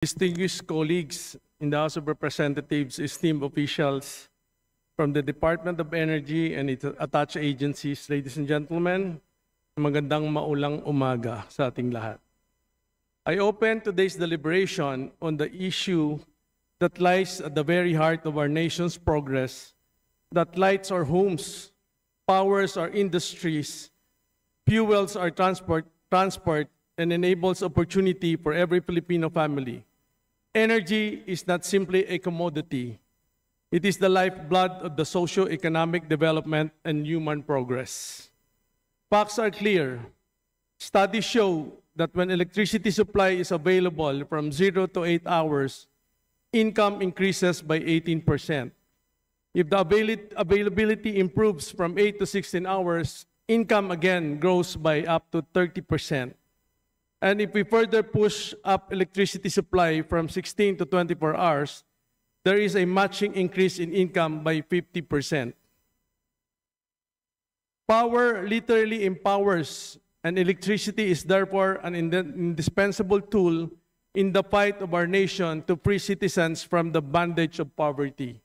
Distinguished colleagues in the House of Representatives, esteemed officials from the Department of Energy and its attached agencies, ladies and gentlemen, magandang maulang umaga sa ating lahat. I open today's deliberation on the issue that lies at the very heart of our nation's progress, that lights our homes, powers our industries, fuels our transport, and enables opportunity for every Filipino family. Energy is not simply a commodity. It is the lifeblood of the socio-economic development and human progress. Facts are clear. Studies show that when electricity supply is available from 0 to 8 hours, income increases by 18%. If the availability improves from 8 to 16 hours, income again grows by up to 30%. And if we further push up electricity supply from 16 to 24 hours, there is a matching increase in income by 50%. Power literally empowers, and electricity is therefore an indispensable tool in the fight of our nation to free citizens from the bondage of poverty.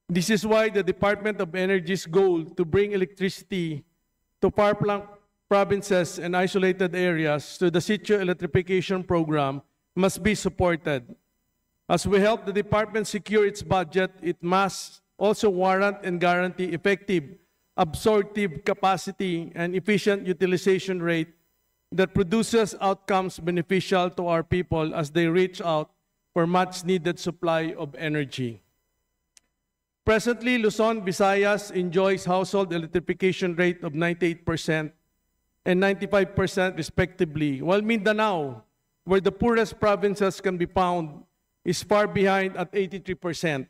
This is why the Department of Energy's goal to bring electricity to far-flung provinces and isolated areas to the Sitio Electrification Program must be supported. As we help the department secure its budget, it must also warrant and guarantee effective absorptive capacity and efficient utilization rate that produces outcomes beneficial to our people as they reach out for much-needed supply of energy. Presently, Luzon, Visayas enjoys household electrification rate of 98% and 95% respectively, while Mindanao, where the poorest provinces can be found, is far behind at 83%.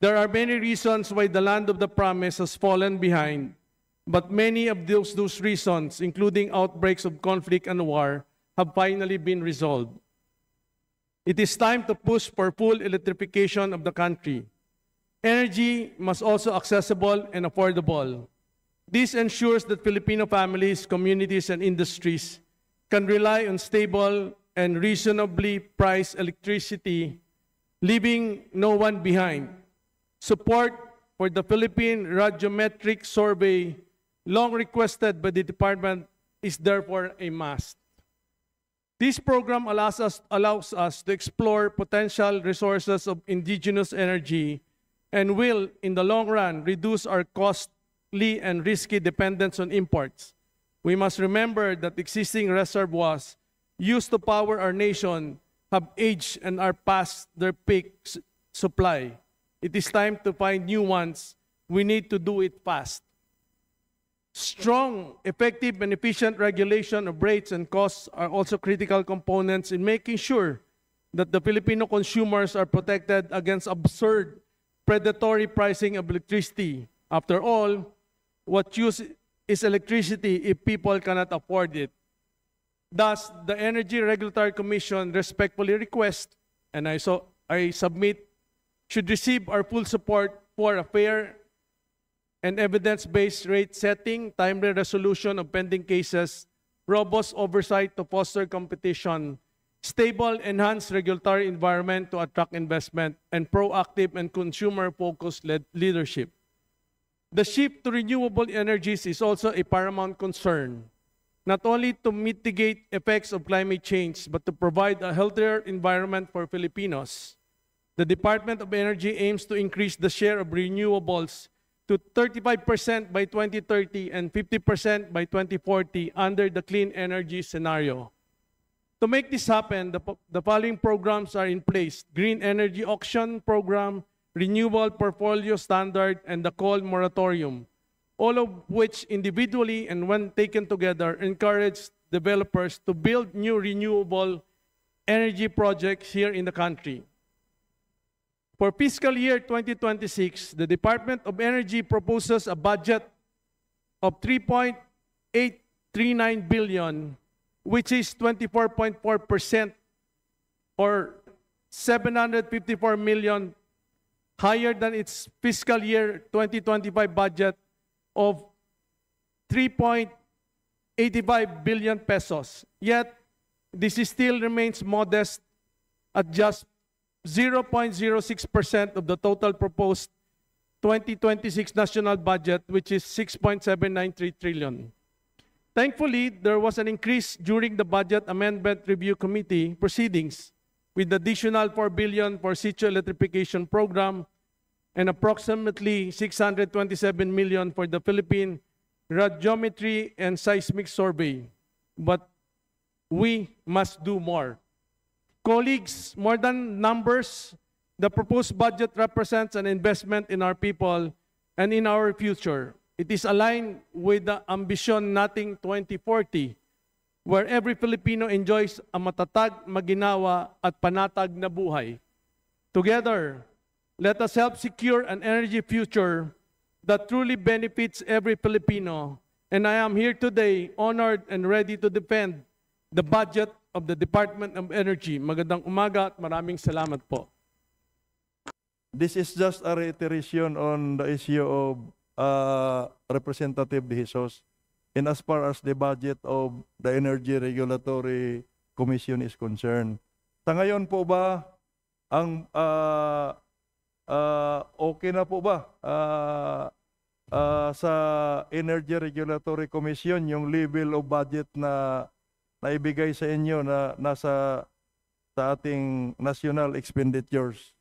There are many reasons why the land of the promise has fallen behind, but many of those reasons, including outbreaks of conflict and war, have finally been resolved. It is time to push for full electrification of the country. Energy must also be accessible and affordable. This ensures that Filipino families, communities, and industries can rely on stable and reasonably priced electricity, leaving no one behind. Support for the Philippine Radiometric Survey, long requested by the department, is therefore a must. This program allows us to explore potential resources of indigenous energy and will, in the long run, reduce our costly and risky dependence on imports. We must remember that existing reservoirs used to power our nation have aged and are past their peak supply. It is time to find new ones. We need to do it fast. Strong, effective, and efficient regulation of rates and costs are also critical components in making sure that the Filipino consumers are protected against absurd predatory pricing of electricity. After all, what use is electricity if people cannot afford it? Thus, the Energy Regulatory Commission respectfully requests, and I submit, should receive our full support for a fair and evidence-based rate setting, timely resolution of pending cases, robust oversight to foster competition, stable, enhanced regulatory environment to attract investment, and proactive and consumer-focused leadership. The shift to renewable energies is also a paramount concern, not only to mitigate effects of climate change, but to provide a healthier environment for Filipinos. The Department of Energy aims to increase the share of renewables to 35% by 2030 and 50% by 2040 under the clean energy scenario. To make this happen, the following programs are in place: Green Energy Auction Program, Renewable Portfolio Standard, and the Coal Moratorium, all of which individually and when taken together encourage developers to build new renewable energy projects here in the country. For fiscal year 2026, the Department of Energy proposes a budget of 3.839 billion, which is 24.4% or 754 million higher than its fiscal year 2025 budget of 3.85 billion pesos. Yet, this still remains modest at just 0.06% of the total proposed 2026 national budget, which is 6.793 trillion. Thankfully, there was an increase during the Budget Amendment Review Committee proceedings with additional 4 billion for Sitio Electrification Program and approximately 627 million for the Philippine Radiometry and Seismic Survey. But we must do more. Colleagues, more than numbers, the proposed budget represents an investment in our people and in our future. It is aligned with the ambition nating 2040, where every Filipino enjoys a matatag, maginawa, at panatag na buhay. Together, let us help secure an energy future that truly benefits every Filipino. And I am here today honored and ready to defend the budget of the Department of Energy. Magandang umaga at maraming salamat po. This is just a reiteration on the issue of Representative De Jesus. And as far as the budget of the Energy Regulatory Commission is concerned. Sa ngayon po ba, ang okay na po ba sa Energy Regulatory Commission yung level of budget na naibigay sa inyo na nasa sa ating national expenditures,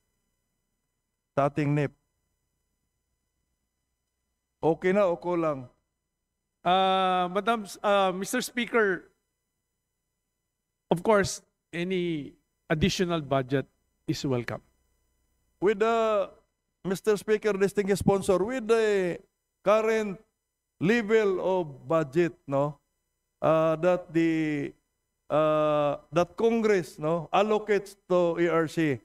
sa ating NEP? Okay na o kulang? Mr. Speaker, of course, any additional budget is welcome. With the, Mr. Speaker, distinguished sponsor, with the current level of budget, no, that the that Congress, no, allocates to ERC,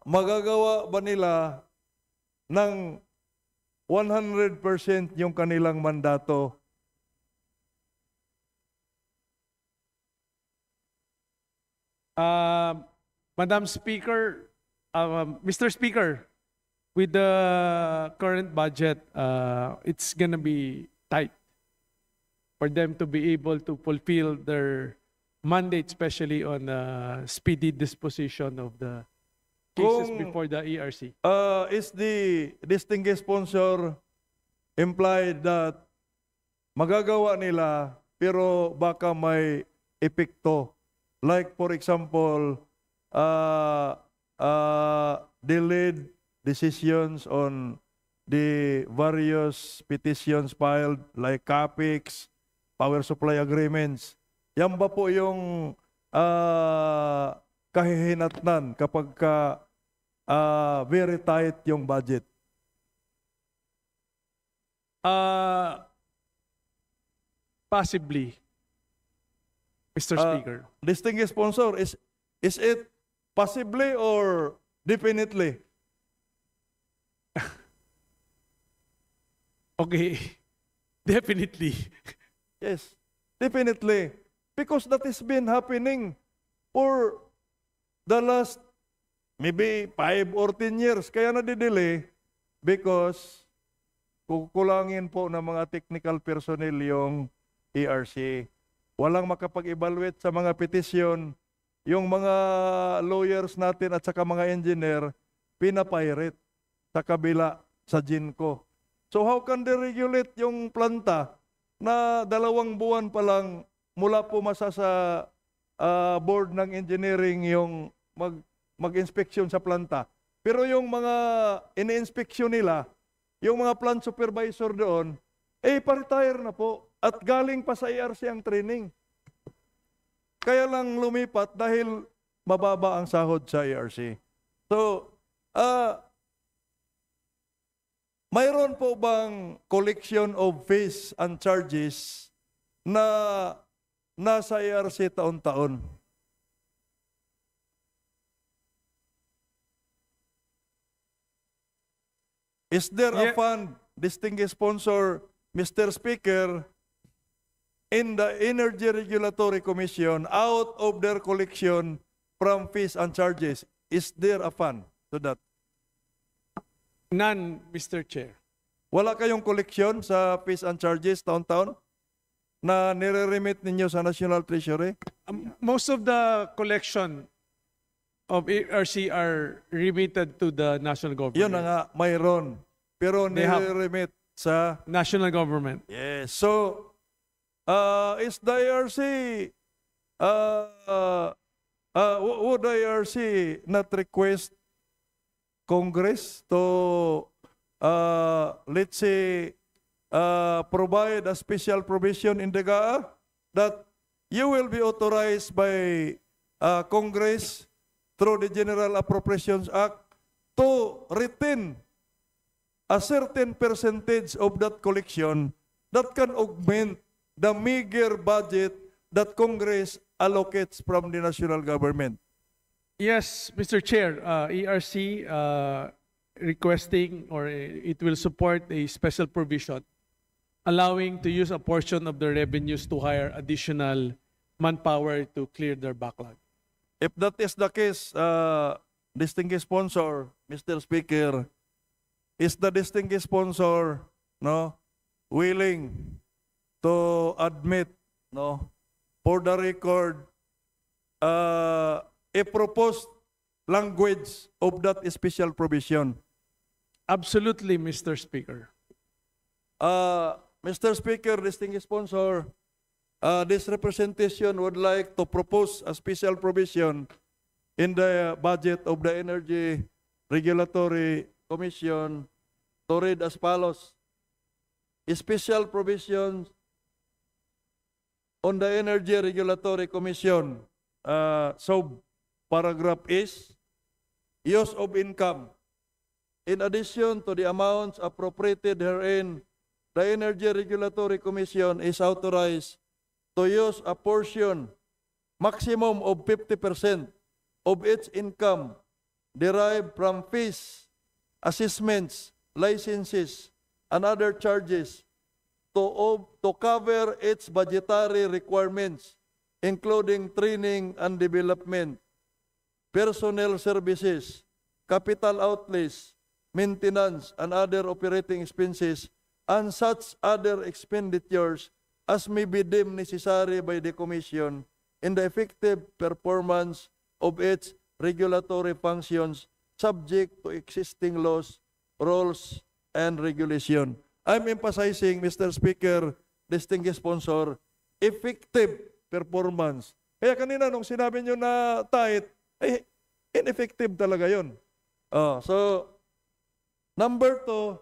magagawa ba nila ng 100% yung kanilang mandato? Madam Speaker, Mr. Speaker, with the current budget, it's gonna be tight for them to be able to fulfill their mandate, especially on speedy disposition of the cases before the ERC. Is the distinguished sponsor implied that magagawa nila pero baka may epekto? Like for example, delayed decisions on the various petitions filed like CAPEX, power supply agreements. Yan ba po yung kahihinatnan kapag very tight yung budget? Possibly, Mr. Speaker. Distinguished sponsor, is it possibly or definitely? Okay, definitely. Yes, definitely. Because that has been happening for the last maybe 5 or 10 years. Kaya nadidelay because kukulangin po ng mga technical personnel yung ERC. Walang makapag-evaluate sa mga petisyon. Yung mga lawyers natin at saka mga engineer, pinapirate sa kabila sa GENCO. So how can they regulate yung planta na 2 buwan pa lang mula pumasa sa board ng engineering yung mag-inspeksyon sa planta? Pero yung mga ini-inspeksyon nila, yung mga plant supervisor doon, pa-retire na po at galing pa sa ERC ang training. Kaya lang lumipat dahil mababa ang sahod sa ERC. So, mayroon po bang collection of fees and charges na nasa ERC taon-taon? Is there a fund, distinguished sponsor, Mr. Speaker, in the Energy Regulatory Commission out of their collection from fees and charges? Is there a fund to that? None, Mr. Chair. Wala kayong koleksyon sa fees and charges taon-taon na nire-remit ninyo sa National Treasury? Most of the collection of ERC are remitted to the national Yun na government. nga, mayroon. Pero They have- nire-remit sa... National government. Yes. So, is the IRC, would the IRC not request Congress to, let's say, provide a special provision in the GAA that you will be authorized by Congress through the General Appropriations Act to retain a certain percentage of that collection that can augment the meager budget that Congress allocates from the national government. Yes, Mr. Chair, ERC requesting or it will support a special provision allowing to use a portion of the revenues to hire additional manpower to clear their backlog. If that is the case, distinguished sponsor, Mr. Speaker, is the distinguished sponsor willing to admit for the record a proposed language of that special provision? Absolutely, Mr. Speaker. Mr. Speaker, distinguished sponsor, this representation would like to propose a special provision in the budget of the Energy Regulatory Commission to read as follows. Special provisions on the Energy Regulatory Commission. So, paragraph is, use of income. In addition to the amounts appropriated herein, the Energy Regulatory Commission is authorized to use a portion, maximum of 50% of its income derived from fees, assessments, licenses, and other charges to cover its budgetary requirements, including training and development, personnel services, capital outlays, maintenance, and other operating expenses, and such other expenditures as may be deemed necessary by the Commission in the effective performance of its regulatory functions subject to existing laws, rules, and regulation. I'm emphasizing, Mr. Speaker, distinguished sponsor, effective performance. Kaya kanina nung sinabi nyo na tight, ineffective talaga yun. So, number 2,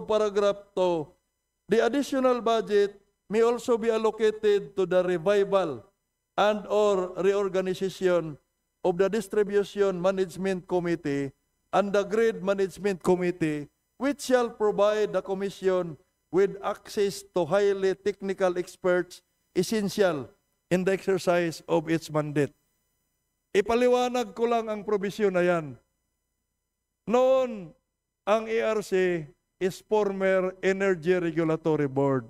paragraph 2, the additional budget may also be allocated to the revival and or reorganization of the Distribution Management Committee and the Grid Management Committee, which shall provide the Commission with access to highly technical experts essential in the exercise of its mandate. Ipaliwanag ko lang ang provision na yan. Noon, ang ERC is former Energy Regulatory Board.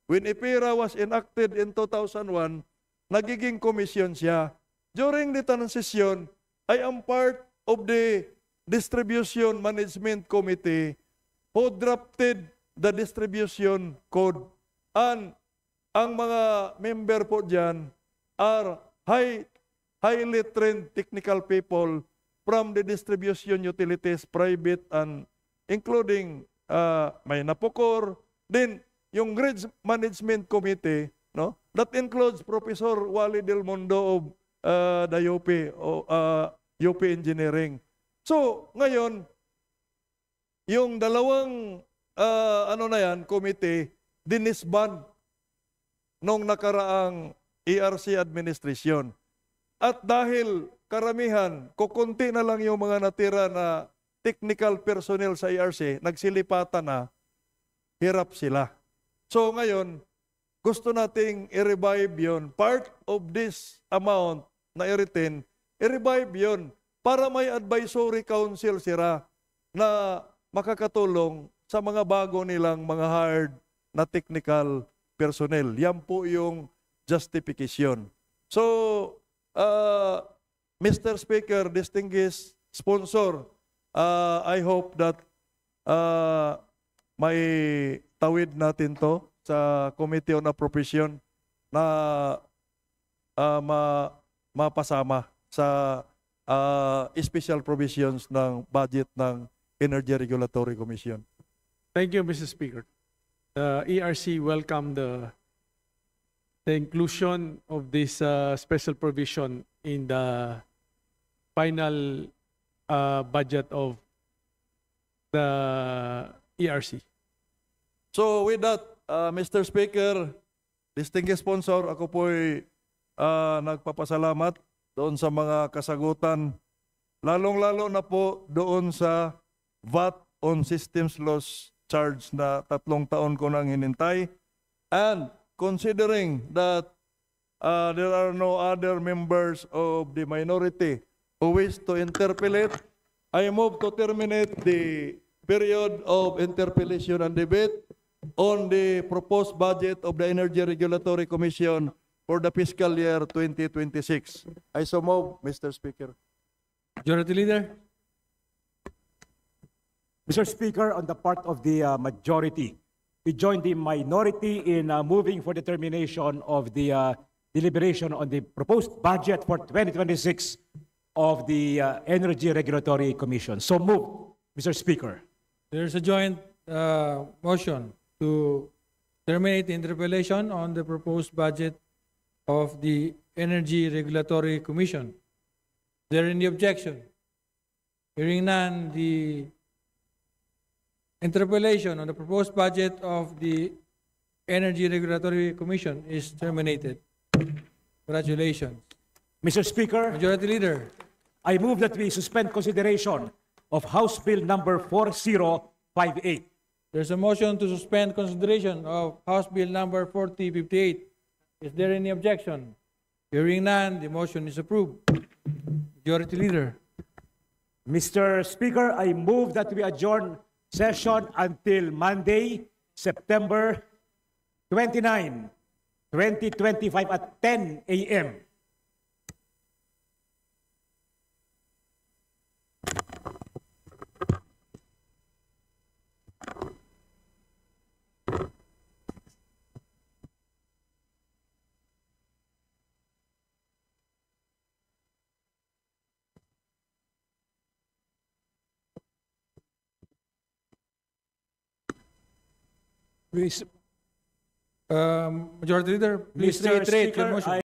When EPIRA was enacted in 2001, nagiging commission siya. During the transition, I am part of the Distribution Management Committee who drafted the distribution code. And ang mga member po dyan are highly trained technical people from the distribution utilities, private and including may Napocor. Then, yung Grid Management Committee, that includes Professor Wally Del Mundo of the UP, UP Engineering. So, ngayon, yung dalawang committee, dinisband nung nakaraang ERC administration. At dahil karamihan, kukunti na lang yung mga natira na technical personnel sa ERC, nagsilipatan na, hirap sila. So ngayon, gusto nating i-revive yun. Part of this amount na i-retain, i-revive yun para may advisory council sila na makakatulong sa mga bago nilang mga hired na technical personnel. Yan po yung justification. So, Mr. Speaker, distinguished sponsor, I hope that may tawid natin to sa Committee on Appropriation na mapasama sa special provisions ng budget ng Energy Regulatory Commission. Thank you, Mr. Speaker. The ERC welcome the inclusion of this special provision in the final budget of the ERC. So with that, Mr. Speaker, distinguished sponsor, ako po'y nagpapasalamat doon sa mga kasagutan, lalong-lalo na po doon sa VAT on systems loss charge na 3 taon ko nang hinintay. And considering that there are no other members of the minority who wish to interpellate, I move to terminate the period of interpellation and debate on the proposed budget of the Energy Regulatory Commission for the fiscal year 2026. I so move, Mr. Speaker. Majority Leader? Mr. Speaker, on the part of the majority, we join the minority in moving for the termination of the deliberation on the proposed budget for 2026 of the Energy Regulatory Commission. So move, Mr. Speaker. There's a joint motion to terminate the interpellation on the proposed budget of the Energy Regulatory Commission. Is there any objection? Hearing none, the interpellation on the proposed budget of the Energy Regulatory Commission is terminated. Congratulations. Mr. Speaker, Majority Leader. I move that we suspend consideration of House Bill number 4058. There's a motion to suspend consideration of House Bill number 4058. Is there any objection? Hearing none, the motion is approved. Majority Leader. Mr. Speaker, I move that we adjourn session until Monday, September 29, 2025 at 10 a.m. Please, Majority Leader, please Mr. reiterate your Speaker, motion.